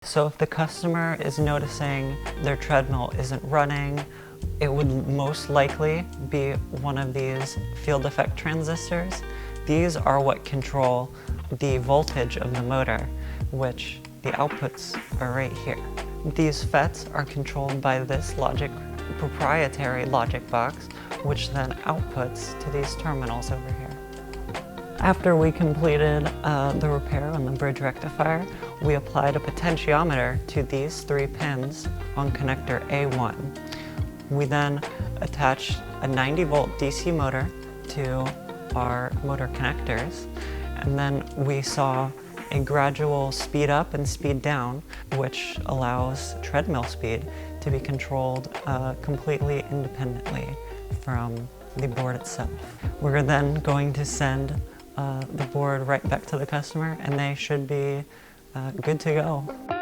So if the customer is noticing their treadmill isn't running, it would most likely be one of these field effect transistors. These are what control the voltage of the motor, which the outputs are right here. These FETs are controlled by this proprietary logic box, which then outputs to these terminals over here. After we completed the repair on the bridge rectifier, we applied a potentiometer to these 3 pins on connector A1. We then attached a 90-volt DC motor to our motor connectors, and then we saw a gradual speed up and speed down, which allows treadmill speed to be controlled completely independently from the board itself. We're then going to send the board right back to the customer, and they should be good to go.